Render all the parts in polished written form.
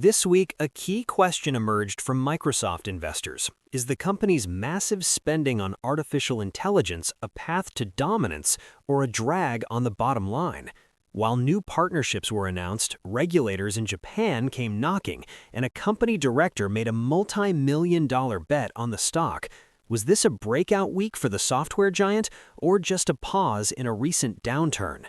This week, a key question emerged from Microsoft investors. Is the company's massive spending on artificial intelligence a path to dominance or a drag on the bottom line? While new partnerships were announced, regulators in Japan came knocking, and a company director made a multi-million-dollar bet on the stock. Was this a breakout week for the software giant, or just a pause in a recent downturn?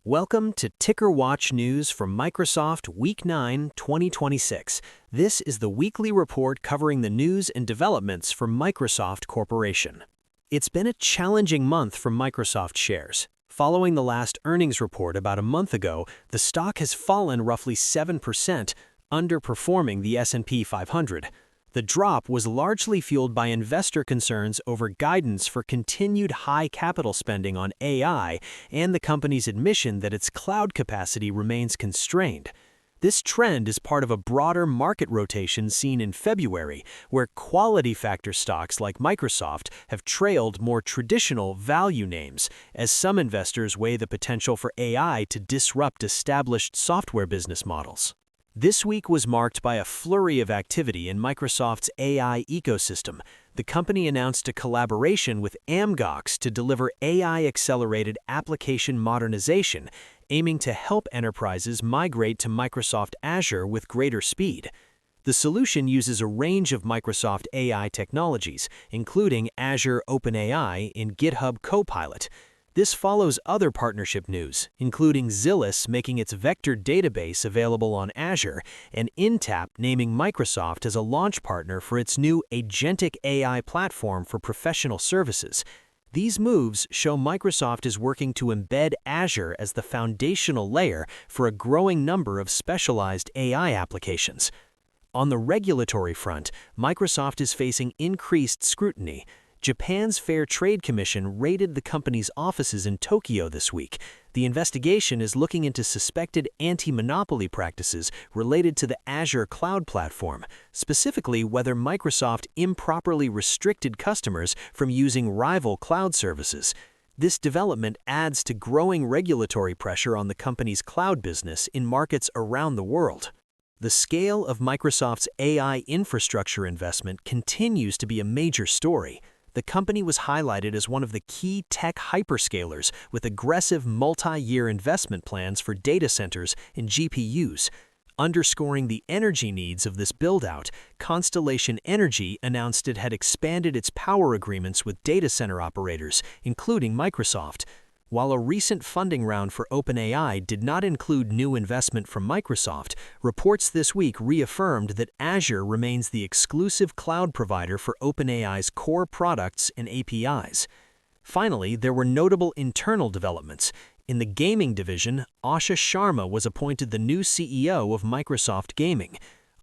Welcome to TickerWatch News from Microsoft Week 9, 2026. This is the weekly report covering the news and developments from Microsoft Corporation. It's been a challenging month for Microsoft shares. Following the last earnings report about a month ago, the stock has fallen roughly 7%, underperforming the S&P 500. The drop was largely fueled by investor concerns over guidance for continued high capital spending on AI and the company's admission that its cloud capacity remains constrained. This trend is part of a broader market rotation seen in February, where quality factor stocks like Microsoft have trailed more traditional value names, as some investors weigh the potential for AI to disrupt established software business models. This week was marked by a flurry of activity in Microsoft's AI ecosystem. The company announced a collaboration with Amgox to deliver AI-accelerated application modernization, aiming to help enterprises migrate to Microsoft Azure with greater speed. The solution uses a range of Microsoft AI technologies, including Azure OpenAI in GitHub Copilot. This follows other partnership news, including Zillis making its vector database available on Azure and Intapp naming Microsoft as a launch partner for its new agentic AI platform for professional services. These moves show Microsoft is working to embed Azure as the foundational layer for a growing number of specialized AI applications. On the regulatory front, Microsoft is facing increased scrutiny. Japan's Fair Trade Commission raided the company's offices in Tokyo this week. The investigation is looking into suspected anti-monopoly practices related to the Azure cloud platform, specifically whether Microsoft improperly restricted customers from using rival cloud services. This development adds to growing regulatory pressure on the company's cloud business in markets around the world. The scale of Microsoft's AI infrastructure investment continues to be a major story. The company was highlighted as one of the key tech hyperscalers with aggressive multi-year investment plans for data centers and GPUs. Underscoring the energy needs of this build-out, Constellation Energy announced it had expanded its power agreements with data center operators, including Microsoft. While a recent funding round for OpenAI did not include new investment from Microsoft, reports this week reaffirmed that Azure remains the exclusive cloud provider for OpenAI's core products and APIs. Finally, there were notable internal developments. In the gaming division, Asha Sharma was appointed the new CEO of Microsoft Gaming.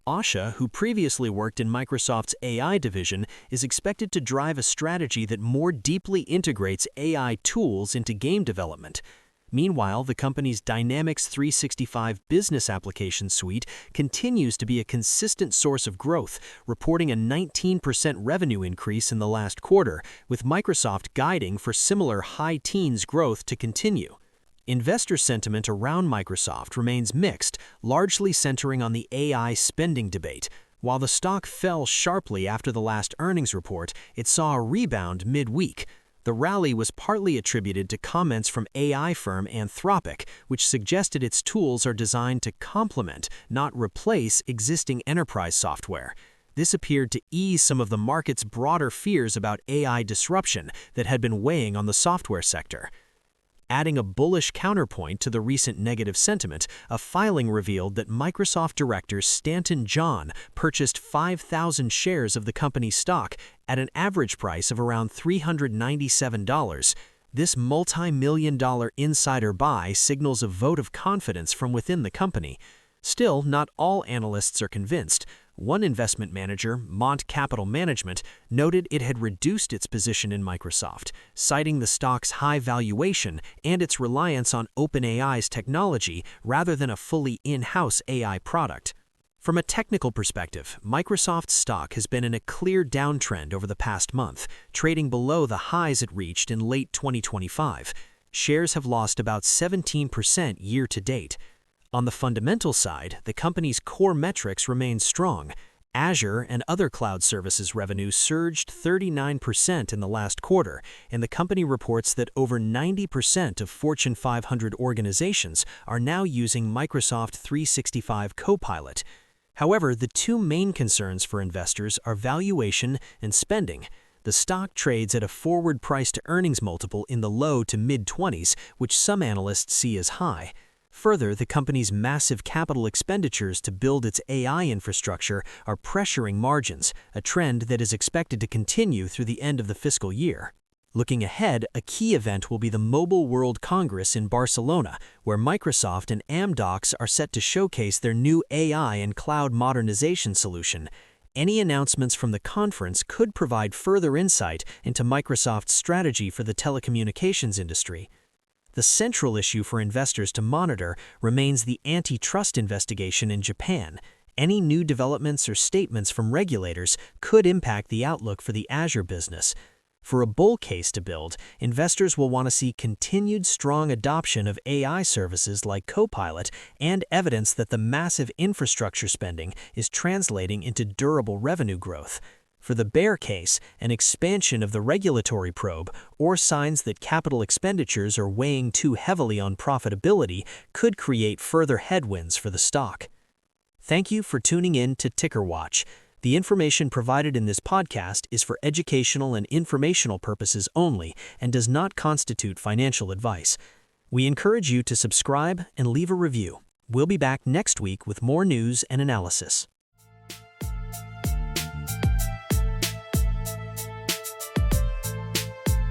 Asha, who previously worked in Microsoft's AI division, is expected to drive a strategy that more deeply integrates AI tools into game development. Meanwhile, the company's Dynamics 365 business application suite continues to be a consistent source of growth, reporting a 19% revenue increase in the last quarter, with Microsoft guiding for similar high teens growth to continue. Investor sentiment around Microsoft remains mixed, largely centering on the AI spending debate. While the stock fell sharply after the last earnings report, it saw a rebound mid-week. The rally was partly attributed to comments from AI firm Anthropic, which suggested its tools are designed to complement, not replace, existing enterprise software. This appeared to ease some of the market's broader fears about AI disruption that had been weighing on the software sector. Adding a bullish counterpoint to the recent negative sentiment, a filing revealed that Microsoft director Stanton John purchased 5,000 shares of the company's stock at an average price of around $397. This multi-million-dollar insider buy signals a vote of confidence from within the company. Still, not all analysts are convinced. One investment manager, Mont Capital Management, noted it had reduced its position in Microsoft, citing the stock's high valuation and its reliance on OpenAI's technology rather than a fully in-house AI product. From a technical perspective, Microsoft's stock has been in a clear downtrend over the past month, trading below the highs it reached in late 2025. Shares have lost about 17% year to date. On the fundamental side, the company's core metrics remain strong. Azure and other cloud services revenue surged 39% in the last quarter, and the company reports that over 90% of Fortune 500 organizations are now using Microsoft 365 Copilot. However, the two main concerns for investors are valuation and spending. The stock trades at a forward price-to-earnings multiple in the low to mid-20s, which some analysts see as high. Further, the company's massive capital expenditures to build its AI infrastructure are pressuring margins, a trend that is expected to continue through the end of the fiscal year. Looking ahead, a key event will be the Mobile World Congress in Barcelona, where Microsoft and Amdocs are set to showcase their new AI and cloud modernization solution. Any announcements from the conference could provide further insight into Microsoft's strategy for the telecommunications industry. The central issue for investors to monitor remains the antitrust investigation in Japan. Any new developments or statements from regulators could impact the outlook for the Azure business. For a bull case to build, investors will want to see continued strong adoption of AI services like Copilot and evidence that the massive infrastructure spending is translating into durable revenue growth. For the bear case, an expansion of the regulatory probe or signs that capital expenditures are weighing too heavily on profitability could create further headwinds for the stock. Thank you for tuning in to TickerWatch. The information provided in this podcast is for educational and informational purposes only and does not constitute financial advice. We encourage you to subscribe and leave a review. We'll be back next week with more news and analysis.